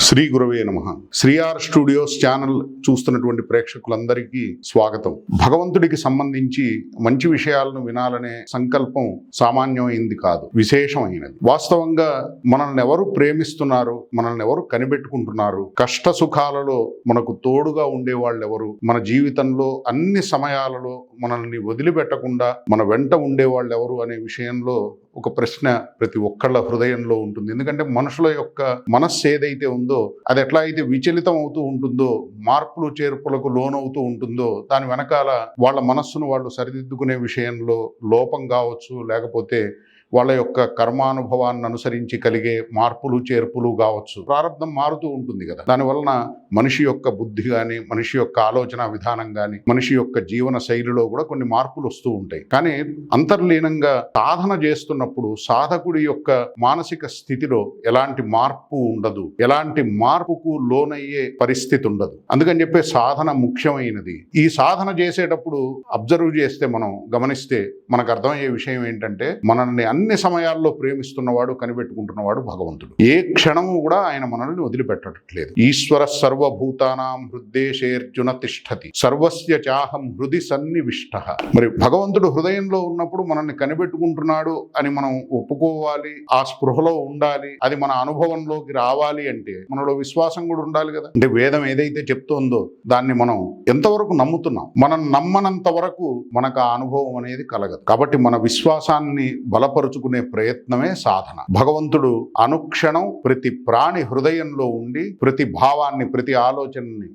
శ్రీ గురవే నమః. శ్రీఆర్ studios channel చూస్తున్నటువంటి ప్రేక్షకులందరికీ స్వాగతం. భగవంతుడికి సంబంధించి మంచి విషయాలను వినాలనే సంకల్పం సామాన్యమైంది కాదు, విశేషమైనది. వాస్తవంగా మనల్ని ఎవరు ప్రేమిస్తున్నారు, మనల్ని ఎవరు కనిపెట్టుకుంటున్నారు, కష్ట సుఖాలలో మనకు తోడుగా ఉండేవాళ్ళు ఎవరు, మన జీవితంలో అన్ని సమయాలలో మనల్ని వదిలిపెట్టకుండా మన వెంట ఉండేవాళ్ళు ఎవరు అనే విషయంలో ఒక ప్రశ్న ప్రతి ఒక్కళ్ళ హృదయంలో ఉంటుంది. ఎందుకంటే మనుషుల యొక్క మనస్సు ఏదైతే ఉందో అది ఎట్లా అయితే విచలితం అవుతూ ఉంటుందో, మార్పులు చేర్పులకు లోనవుతూ ఉంటుందో, దాని వెనకాల వాళ్ళ మనస్సును వాళ్ళు సరిదిద్దుకునే విషయంలో లోపం కావచ్చు, లేకపోతే వాళ్ళ యొక్క కర్మానుభవాన్ని అనుసరించి కలిగే మార్పులు చేర్పులు కావచ్చు. ప్రారంభం మారుతూ ఉంటుంది కదా. దానివలన మనిషి యొక్క బుద్ధి కానీ, మనిషి యొక్క ఆలోచన విధానం కానీ, మనిషి యొక్క జీవన శైలిలో కూడా కొన్ని మార్పులు వస్తూ ఉంటాయి. కానీ అంతర్లీనంగా సాధన చేస్తున్నప్పుడు సాధకుడి యొక్క మానసిక స్థితిలో ఎలాంటి మార్పు ఉండదు, ఎలాంటి మార్పుకు లోనయ్యే పరిస్థితి ఉండదు. అందుకని చెప్పే సాధన ముఖ్యమైనది. ఈ సాధన చేసేటప్పుడు అబ్జర్వ్ చేస్తే, మనం గమనిస్తే మనకు అర్థమయ్యే విషయం ఏంటంటే, మనల్ని అన్ని సమయాల్లో ప్రేమిస్తున్నవాడు, కనిపెట్టుకుంటున్నవాడు భగవంతుడు. ఏ క్షణము కూడా ఆయన మనల్ని వదిలిపెట్టట్లేదు. ఈశ్వర సర్వభూతానాం హృద్దేశేర్జున తిష్టతి సర్వస్య చాహం హృది సన్నివిష్టః. మరి భగవంతుడు హృదయంలో ఉన్నప్పుడు మనల్ని కనిపెట్టుకుంటున్నాడు అని మనం ఒప్పుకోవాలి, ఆ స్పృహలో ఉండాలి. అది మన అనుభవంలోకి రావాలి అంటే మనలో విశ్వాసం కూడా ఉండాలి కదా. అంటే వేదం ఏదైతే చెప్తోందో దాన్ని మనం ఎంతవరకు నమ్ముతున్నాం, మనం నమ్మనంత వరకు మనకు ఆ అనుభవం అనేది కలగదు. కాబట్టి మన విశ్వాసాన్ని బలపరుచుకునే ప్రయత్నమే సాధన. భగవంతుడు అనుక్షణం ప్రతి ప్రాణి హృదయంలో ఉండి ప్రతి భావాన్ని, ప్రతి ఆలోచనని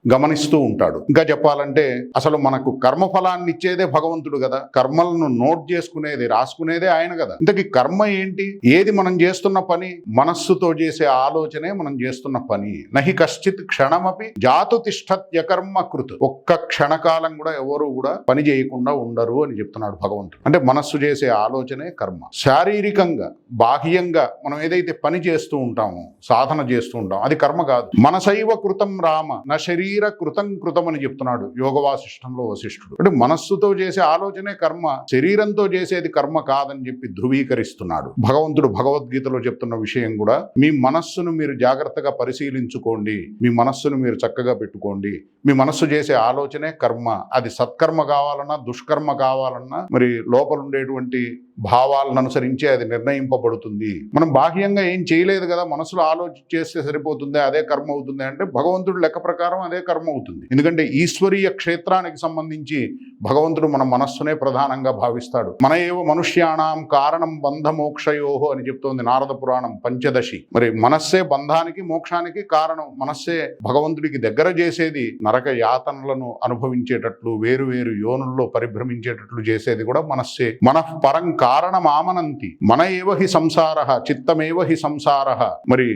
గమనిస్తూ ఉంటాడు. ఇంకా చెప్పాలంటే అసలు మనకు కర్మఫలాన్ని ఇచ్చేదే భగవంతుడు కదా. కర్మలను నోట్ చేసుకునేది, రాసుకునేదే ఆయన కదా. ఇంతకీ కర్మ ఏంటి? ఏది మనం చేస్తున్న పని? మనస్సుతో చేసే ఆలోచనే మనం చేస్తున్న పని. నహి కశ్చిత్ క్షణమపి జాతు తిష్టత్యకర్మ కృత్. ఒక్క క్షణకాలం కూడా ఎవరు కూడా పని చేయకుండా ఉండరు అని చెప్తున్నాడు భగవంతుడు. అంటే మనస్సు చేసే ఆలోచనే కర్మ. శారీరకంగా, బాహ్యంగా మనం ఏదైతే పని చేస్తూ ఉంటామో, సాధన చేస్తూ ఉంటాం, అది కర్మ కాదు. మనసైవ కృతం రామ నా శరీర కృతం అని చెప్తున్నాడు యోగ వాసిష్టంలో వశిష్ఠుడు. అంటే మనస్సుతో చేసే ఆలోచనే కర్మ, శరీరంతో చేసేది కర్మ కాదని చెప్పి ధృవీకరిస్తున్నాడు భగవంతుడు. భగవద్గీతలో చెప్తున్న విషయం కూడా, మీ మనస్సును మీరు జాగ్రత్తగా పరిశీలించుకోండి, మీ మనస్సును మీరు చక్కగా పెట్టుకోండి. మీ మనస్సు చేసే ఆలోచనే కర్మ. అది సత్కర్మ కావాలన్నా, దుష్కర్మ కావాలన్నా, మరి లోపల ఉండేటువంటి భావాలను అనుసరించి అది నిర్ణయింపబడుతుంది. మనం బాహ్యంగా ఏం చేయలేదు కదా, మనసులో ఆలోచిస్తే సరిపోతుంది, అదే కర్మ అవుతుంది అంటే భగవంతుడు లెక్క ప్రకారం అదే కర్మ అవుతుంది. ఎందుకంటే ఈశ్వరీయ క్షేత్రానికి సంబంధించి భగవంతుడు మన మనస్సునే ప్రధానంగా భావిస్తాడు. మన ఏవ మనుష్యాణం కారణం బంధమోక్షయోహో అని చెప్తోంది నారద పురాణం పంచదశి. మరి మనస్సే బంధానికి మోక్షానికి కారణం. మనస్సే భగవంతుడికి దగ్గర చేసేది. నరక యాతనలను అనుభవించేటట్లు, వేరు వేరు యోనుల్లో పరిభ్రమించేటట్లు చేసేది కూడా మనస్సే. మనఃపరం కారణమామనంతి మన ఏవ హి సంసారః చిత్తమేవ హి సంసారః. మరి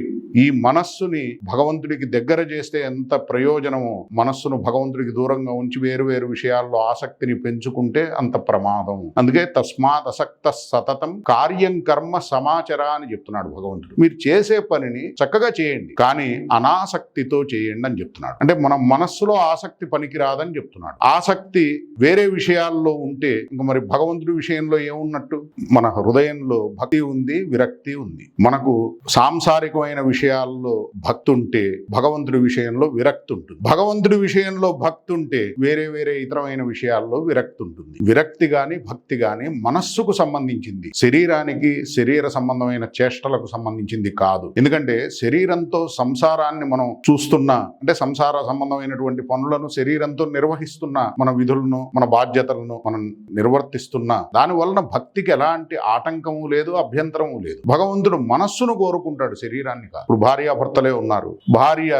ఈ మనస్సుని భగవంతుడికి దగ్గర చేస్తే ఎంత ప్రయోజనమో, మనస్సును భగవంతుడికి దూరంగా ఉంచి వేరు వేరు విషయాల్లో ఆసక్తిని పెంచుకుంటే అంత ప్రమాదం. అందుకే తస్మాత్ అసక్త సతతం కార్యం కర్మ సమాచర అని చెప్తున్నాడు భగవంతుడు. మీరు చేసే పనిని చక్కగా చేయండి, కానీ అనాసక్తితో చేయండి అని చెప్తున్నాడు. అంటే మన మనస్సులో ఆసక్తి పనికిరాదని చెప్తున్నాడు. ఆసక్తి వేరే విషయాల్లో ఉంటే ఇంక మరి భగవంతుడి విషయంలో ఏమున్నట్టు? మన హృదయంలో భక్తి ఉంది, విరక్తి ఉంది. మనకు సాంసారికమైన విషయాల్లో భక్తి ఉంటే భగవంతుడి విషయంలో విరక్తి ఉంటుంది. భగవంతుడి విషయంలో భక్తి ఉంటే వేరే వేరే ఇతరమైన విషయాల్లో విరక్తి ఉంటుంది. విరక్తి గాని భక్తి గాని మనస్సుకు సంబంధించింది, శరీరానికి, శరీర సంబంధమైన చేష్టలకు సంబంధించింది కాదు. ఎందుకంటే శరీరంతో సంసారాన్ని మనం చూస్తున్నా, అంటే సంసార సంబంధమైనటువంటి పనులను శరీరంతో నిర్వహిస్తున్నా, మన విధులను, మన బాధ్యతలను మనం నిర్వర్తిస్తున్నా, దాని వలన భక్తికి ఎలాంటి ఆటంకము లేదు, అభ్యంతరము లేదు. భగవంతుడు మనస్సును కోరుకుంటాడు, శరీరాన్ని కాదు. ఇప్పుడు భార్యాభర్తలే ఉన్నారు. భార్య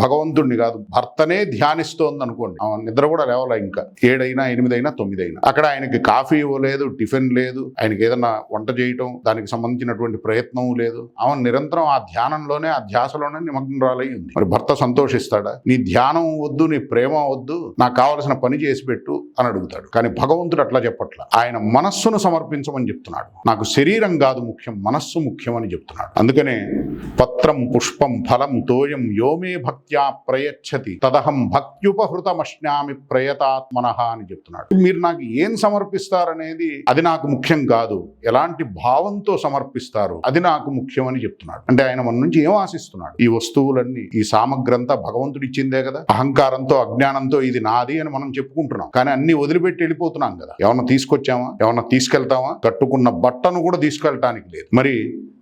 భగవంతుడిని కాదు, భర్తనే ధ్యానిస్తోంది అనుకోండి. నిద్ర కూడా లేవాల, ఇంకా 7 అయినా 8 అయినా 9 అయినా. అక్కడ ఆయనకి కాఫీ ఇవ్వలేదు, టిఫిన్ లేదు, ఆయనకి ఏదన్నా వంట చేయటం దానికి సంబంధించినటువంటి ప్రయత్నం లేదు. ఆమె నిరంతరం ఆ ధ్యానంలోనే, ఆ ధ్యాసలోనే నిమగ్నరాలై ఉంది. మరి భర్త సంతోషిస్తాడా? నీ ధ్యానం వద్దు, నీ ప్రేమ వద్దు, నాకు కావలసిన పని చేసి పెట్టు అని అడుగుతాడు. కానీ భగవంతుడు అట్లా చెప్పట్ల. ఆయన మనస్సును సమర్పించమని చెప్తున్నాడు. నాకు శరీరం కాదు ముఖ్యం, మనస్సు ముఖ్యం అని చెప్తున్నాడు. అందుకనే పత్ర పత్రం పుష్పం ఫలం తోయం యోమే భక్త్యా ప్రయచ్చతి తదహం భక్త్యుపహృతమశ్నామి ప్రయతాత్మనః అని చెప్తున్నాడు. మీరు నాకు ఏం సమర్పిస్తారనేది అది నాకు ముఖ్యం కాదు, ఎలాంటి భావంతో సమర్పిస్తారు అది నాకు ముఖ్యం అని చెప్తున్నాడు. అంటే ఆయన మన నుంచి ఏం ఆశిస్తున్నాడు? ఈ వస్తువులన్నీ, ఈ సామగ్రంతా భగవంతుడు ఇచ్చిందే కదా. అహంకారంతో అజ్ఞానంతో ఇది నాది అని మనం చెప్పుకుంటున్నాం, కానీ అన్ని వదిలిపెట్టి వెళ్ళిపోతున్నాం కదా. ఏమన్నా తీసుకొచ్చామా? ఏమన్నా తీసుకెళ్తామా? కట్టుకున్న బట్టను కూడా తీసుకెళ్ళటానికి లేదు. మరి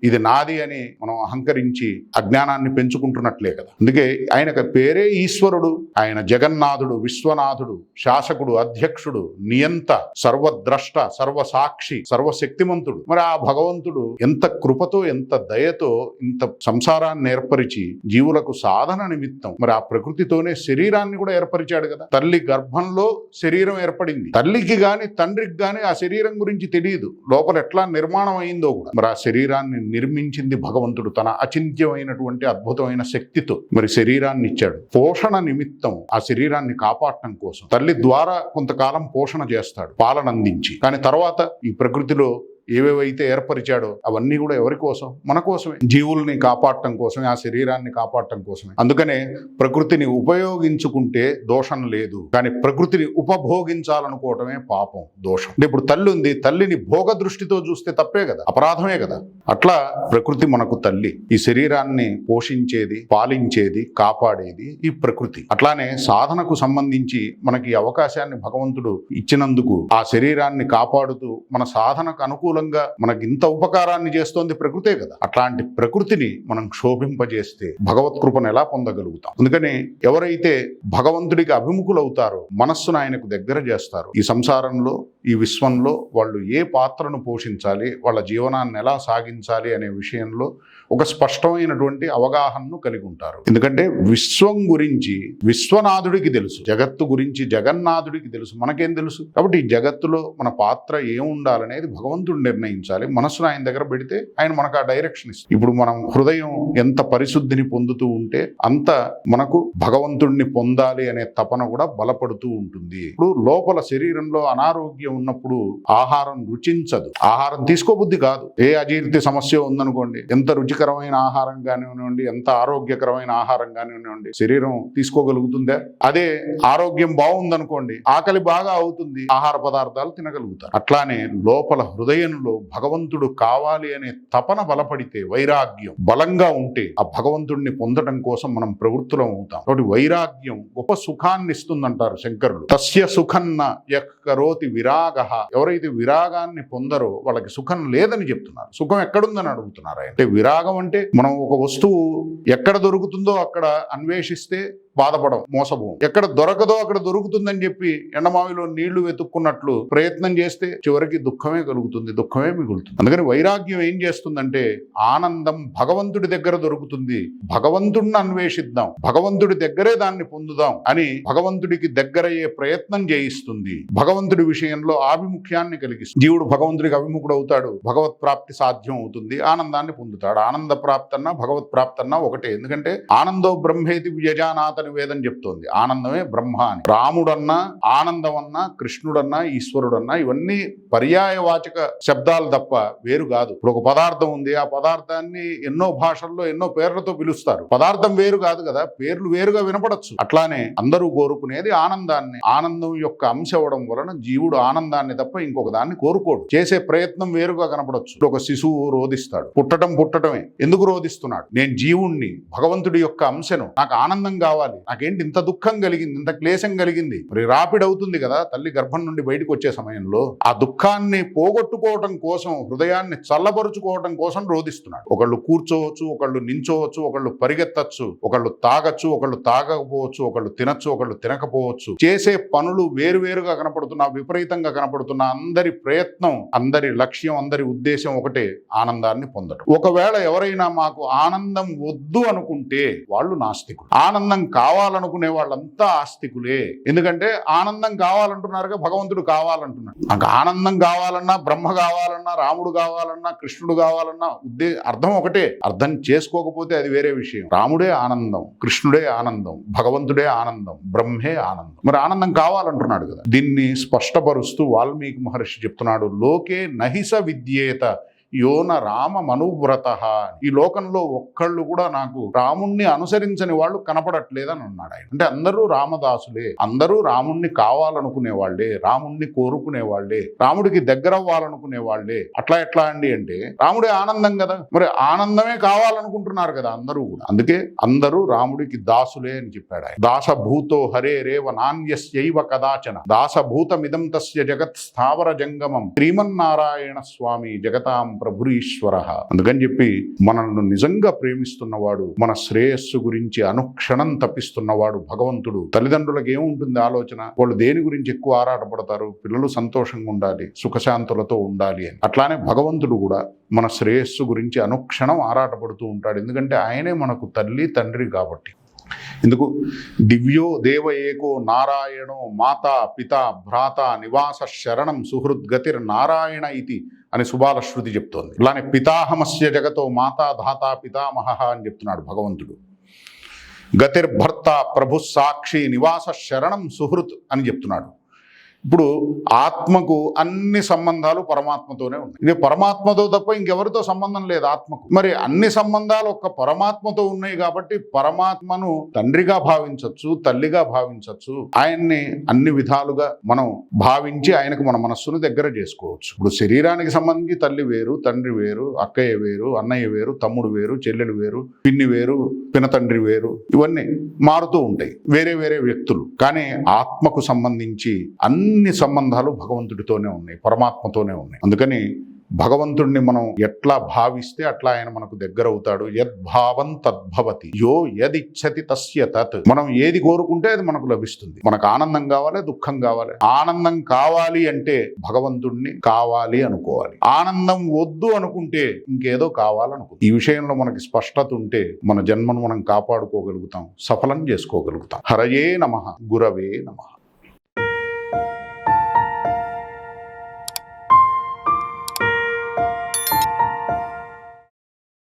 ఇది నాది అని మనం అహంకరించి అజ్ఞానాన్ని పెంచుకుంటున్నట్లే కదా. అందుకే ఆయనకు పేరే ఈశ్వరుడు. ఆయన జగన్నాథుడు, విశ్వనాథుడు, శాసకుడు, అధ్యక్షుడు, నియంత, సర్వద్రష్ట, సర్వసాక్షి, సర్వశక్తిమంతుడు. మరి ఆ భగవంతుడు ఎంత కృపతో, ఎంత దయతో ఇంత సంసారాన్ని ఏర్పరిచి జీవులకు సాధన నిమిత్తం మరి ఆ ప్రకృతితోనే శరీరాన్ని కూడా ఏర్పరిచాడు కదా. తల్లి గర్భంలో శరీరం ఏర్పడింది. తల్లికి గాని తండ్రికి గాని ఆ శరీరం గురించి తెలియదు, లోపల ఎట్లా నిర్మాణం అయిందో కూడా. మరి ఆ శరీరాన్ని నిర్మించింది భగవంతుడు తన అచింత్యమైనటువంటి అద్భుతమైన శక్తితో. మరి శరీరాన్ని ఇచ్చాడు పోషణ నిమిత్తం, ఆ శరీరాన్ని కాపాడటం కోసం. తల్లి ద్వారా కొంతకాలం పోషణ చేస్తాడు, పాలన అందించి. కానీ తర్వాత ఈ ప్రకృతిలో ఏవేవైతే ఏర్పరిచాడో అవన్నీ కూడా ఎవరి కోసం? మన కోసమే. జీవుల్ని కాపాడటం కోసమే, ఆ శరీరాన్ని కాపాడటం కోసమే. అందుకనే ప్రకృతిని ఉపయోగించుకుంటే దోషం లేదు, కానీ ప్రకృతిని ఉపభోగించాలనుకోవటమే పాపం, దోషం. అంటే ఇప్పుడు తల్లి ఉంది, తల్లిని భోగ దృష్టితో చూస్తే తప్పే కదా, అపరాధమే కదా. అట్లా ప్రకృతి మనకు తల్లి. ఈ శరీరాన్ని పోషించేది, పాలించేది, కాపాడేది ఈ ప్రకృతి. అట్లానే సాధనకు సంబంధించి మనకి ఈ అవకాశాన్ని భగవంతుడు ఇచ్చినందుకు ఆ శరీరాన్ని కాపాడుతూ మన సాధనకు అనుకూల మనకి ఇంత ఉపకారాన్ని చేస్తోంది ప్రకృతే కదా. అట్లాంటి ప్రకృతిని మనం క్షోభింపజేస్తే భగవత్ కృపను ఎలా పొందగలుగుతాం? అందుకని ఎవరైతే భగవంతుడికి అభిముఖులవుతారో, మనస్సును ఆయనకు దగ్గర చేస్తారో, ఈ సంసారంలో, ఈ విశ్వంలో వాళ్ళు ఏ పాత్రను పోషించాలి, వాళ్ళ జీవనాన్ని ఎలా సాగించాలి అనే విషయంలో ఒక స్పష్టమైనటువంటి అవగాహనను కలిగి ఉంటారు. ఎందుకంటే విశ్వం గురించి విశ్వనాథుడికి తెలుసు, జగత్తు గురించి జగన్నాథుడికి తెలుసు, మనకేం తెలుసు? కాబట్టి ఈ జగత్తులో మన పాత్ర ఏముండాలనేది భగవంతుడు నిర్ణయించాలి. మనసును ఆయన దగ్గర పెడితే ఆయన మనకు ఆ డైరెక్షన్ ఇస్తుంది. ఇప్పుడు మనం హృదయం ఎంత పరిశుద్ధిని పొందుతూ ఉంటే అంత మనకు భగవంతుడిని పొందాలి అనే తపన కూడా బలపడుతూ ఉంటుంది. ఇప్పుడు లోపల శరీరంలో అనారోగ్యం ఉన్నప్పుడు ఆహారం రుచించదు, ఆహారం తీసుకోబుద్ధి కాదు. ఏ అజీర్తి సమస్య ఉందనుకోండి, ఎంత రుచికరమైన ఆహారం కానివ్వండి, ఎంత ఆరోగ్యకరమైన ఆహారం కానివ్వండి, శరీరం తీసుకోగలుగుతుందా? అదే ఆరోగ్యం బాగుందనుకోండి, ఆకలి బాగా అవుతుంది, ఆహార పదార్థాలు తినగలుగుతారు. అట్లానే లోపల హృదయంలో భగవంతుడు కావాలి అనే తపన బలపడితే, వైరాగ్యం బలంగా ఉంటే ఆ భగవంతుడిని పొందడం కోసం మనం ప్రవృత్తులం అవుతాం. కాబట్టి వైరాగ్యం గొప్ప సుఖాన్ని ఇస్తుందంటారు శంకరులు. తస్య సుఖన్న యః కరోతి విరాగః. ఎవరైతే విరాగాన్ని పొందరో వాళ్ళకి సుఖం లేదని చెప్తున్నారు. సుఖం ఎక్కడుందని అడుగుతున్నారు. అంటే విరాగం అంటే మనం ఒక వస్తువు ఎక్కడ దొరుకుతుందో అక్కడ అన్వేషిస్తే బాధపడం, మోసపోం. ఎక్కడ దొరకదో అక్కడ దొరుకుతుందని చెప్పి ఎండమావిలో నీళ్లు వెతుక్కున్నట్లు ప్రయత్నం చేస్తే చివరికి దుఃఖమే కలుగుతుంది, దుఃఖమే మిగులుతుంది. అందుకని వైరాగ్యం ఏం చేస్తుందంటే ఆనందం భగవంతుడి దగ్గర దొరుకుతుంది, భగవంతుడిని అన్వేషిద్దాం, భగవంతుడి దగ్గరే దాన్ని పొందుదాం అని భగవంతుడికి దగ్గరయ్యే ప్రయత్నం చేయిస్తుంది. భగవంతుడి విషయంలో ఆభిముఖ్యాన్ని కలిగిస్తుంది. జీవుడు భగవంతుడికి అభిముఖుడు అవుతాడు, భగవత్ ప్రాప్తి సాధ్యం అవుతుంది, ఆనందాన్ని పొందుతాడు. ఆనంద ప్రాప్తన్నా భగవత్ ప్రాప్తన్నా ఒకటే. ఎందుకంటే ఆనందో బ్రహ్మేతి వ్యజానాథ వేదం చెప్తోంది, ఆనందమే బ్రహ్మ అని. రాముడన్నా, ఆనందం అన్నా, కృష్ణుడన్నా, ఈశ్వరుడన్నా ఇవన్నీ పర్యాయవాచక శబ్దాలు తప్ప వేరు కాదు. ఇప్పుడు ఒక పదార్థం ఉంది, ఆ పదార్థాన్ని ఎన్నో భాషల్లో ఎన్నో పేర్లతో పిలుస్తారు, పదార్థం వేరు కాదు కదా, పేర్లు వేరుగా వినపడచ్చు. అట్లానే అందరూ కోరుకునేది ఆనందాన్ని. ఆనందం యొక్క అంశ అవడం వలన జీవుడు ఆనందాన్ని తప్ప ఇంకొక దాన్ని కోరుకోడు. చేసే ప్రయత్నం వేరుగా కనపడచ్చు. ఒక శిశువు రోధిస్తాడు, పుట్టటమే. ఎందుకు రోధిస్తున్నాడు? నేను జీవుణ్ణి, భగవంతుడి యొక్క అంశను, నాకు ఆనందం కావాలి, నాకేంటి ఇంత దుఃఖం కలిగింది, ఇంత క్లేశం కలిగింది. మరి రాపిడ్ అవుతుంది కదా తల్లి గర్భం నుండి బయటకు వచ్చే సమయంలో. ఆ దుఃఖాన్ని పోగొట్టుకోవటం కోసం, హృదయాన్ని చల్లబరుచుకోవటం కోసం రోధిస్తున్నాడు. ఒకళ్ళు కూర్చోవచ్చు, ఒకళ్ళు నించోవచ్చు, ఒకళ్ళు పరిగెత్తచ్చు, ఒకళ్ళు తాగచ్చు, ఒకళ్ళు తాగకపోవచ్చు, ఒకళ్ళు తినచ్చు, ఒకళ్ళు తినకపోవచ్చు. చేసే పనులు వేరువేరుగా కనపడుతున్నా, విపరీతంగా కనపడుతున్నా, అందరి ప్రయత్నం, అందరి లక్ష్యం, అందరి ఉద్దేశం ఒకటే, ఆనందాన్ని పొందడం. ఒకవేళ ఎవరైనా మాకు ఆనందం వద్దు అనుకుంటే వాళ్ళు నాస్తికులు. ఆనందం కావాలనుకునే వాళ్ళంతా ఆస్తికులే. ఎందుకంటే ఆనందం కావాలంటున్నారుగా, భగవంతుడు కావాలంటున్నాడు. నాకు ఆనందం కావాలన్నా, బ్రహ్మ కావాలన్నా, రాముడు కావాలన్నా, కృష్ణుడు కావాలన్నా అర్థం ఒకటే. అర్థం చేసుకోకపోతే అది వేరే విషయం. రాముడే ఆనందం, కృష్ణుడే ఆనందం, భగవంతుడే ఆనందం, బ్రహ్మే ఆనందం. మరి ఆనందం కావాలంటున్నాడు కదా. దీన్ని స్పష్టపరుస్తూ వాల్మీకి మహర్షి చెప్తున్నాడు, లోకే నహిస విద్యేత యోన రామ మనువ్రత. ఈ లోకంలో ఒక్కళ్ళు కూడా నాకు రాముణ్ణి అనుసరించని వాళ్ళు కనపడట్లేదని అన్నాడు ఆయన. అంటే అందరూ రామదాసులే, అందరూ రాముణ్ణి కావాలనుకునే వాళ్ళే, రాముణ్ణి కోరుకునే వాళ్ళే, రాముడికి దగ్గర అవ్వాలనుకునే వాళ్ళే. అట్లా ఎట్లా అండి అంటే రాముడి ఆనందం కదా, మరి ఆనందమే కావాలనుకుంటున్నారు కదా అందరూ కూడా. అందుకే అందరూ రాముడికి దాసులే అని చెప్పాడు ఆయన. దాసభూతో హరే రేవ నాన్యస్యైవ కదాచన దాసభూతమిదం తస్య జగత్ స్థావర జంగమం శ్రీమన్నారాయణ స్వామి జగతాం ప్రభురీశ్వర. అందుకని చెప్పి మనల్ని నిజంగా ప్రేమిస్తున్నవాడు, మన శ్రేయస్సు గురించి అనుక్షణం తప్పిస్తున్నవాడు భగవంతుడు. తల్లిదండ్రులకు ఏముంటుంది ఆలోచన, వాళ్ళు దేని గురించి ఎక్కువ ఆరాటపడతారు, పిల్లలు సంతోషంగా ఉండాలి, సుఖశాంతులతో ఉండాలి అని. అట్లానే భగవంతుడు కూడా మన శ్రేయస్సు గురించి అనుక్షణం ఆరాటపడుతూ ఉంటాడు. ఎందుకంటే ఆయనే మనకు తల్లి తండ్రి కాబట్టి. ఎందుకు దివ్యో దేవ ఏకో నారాయణో మాతా పితా భ్రాత నివాస శరణం సుహృద్గతిర్ నారాయణ ఇతి అని సుబాలశ్రుతి చెప్తోంది. అలానే పితాహమస్య జగతో మాతా ధాతా పితామహ అని చెప్తున్నాడు భగవంతుడు. గతిర్భర్త ప్రభు సాక్షి నివాస శరణం సుహృత్ అని చెప్తున్నాడు. ఇప్పుడు ఆత్మకు అన్ని సంబంధాలు పరమాత్మతోనే ఉన్నాయి. ఇది పరమాత్మతో తప్ప ఇంకెవరితో సంబంధం లేదు ఆత్మకు. మరి అన్ని సంబంధాలు ఒక్క పరమాత్మతో ఉన్నాయి కాబట్టి పరమాత్మను తండ్రిగా భావించవచ్చు, తల్లిగా భావించవచ్చు. ఆయన్ని అన్ని విధాలుగా మనం భావించి ఆయనకు మన మనస్సును దగ్గర చేసుకోవచ్చు. ఇప్పుడు శరీరానికి సంబంధించి తల్లి వేరు, తండ్రి వేరు, అక్కయ్య వేరు, అన్నయ్య వేరు, తమ్ముడు వేరు, చెల్లెలు వేరు, పిన్ని వేరు, పినతండ్రి వేరు, ఇవన్నీ మారుతూ ఉంటాయి, వేరే వేరే వ్యక్తులు. కానీ ఆత్మకు సంబంధించి అన్ని సంబంధాలు భగవంతుడితోనే ఉన్నాయి, పరమాత్మతోనే ఉన్నాయి. అందుకని భగవంతుడిని మనం ఎట్లా భావిస్తే అట్లా ఆయన మనకు దగ్గర అవుతాడు. యద్భావం తద్భవతి యో యదిచ్చతి తస్య తత్. మనం ఏది కోరుకుంటే అది మనకు లభిస్తుంది. మనకు ఆనందం కావాలి, దుఃఖం కావాలి. ఆనందం కావాలి అంటే భగవంతుడిని కావాలి అనుకోవాలి. ఆనందం వద్దు అనుకుంటే ఇంకేదో కావాలనుకో. ఈ విషయంలో మనకి స్పష్టత ఉంటే మన జన్మను మనం కాపాడుకోగలుగుతాం, సఫలం చేసుకోగలుగుతాం. హరయే నమః, గురవే నమః.